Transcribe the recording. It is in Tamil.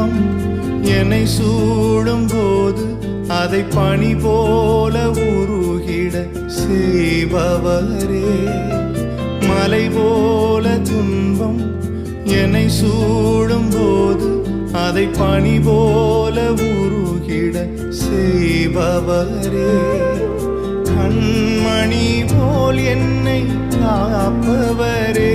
துன்பம் என்னை சூடும் போது அதை பனி போல உருகிட செய்பவரே. மலை போல துன்பம் என்னை சூடும் போது அதை பனி போல உருகிட செய்பவரே. கண்மணி போல் என்னை காப்பவரே.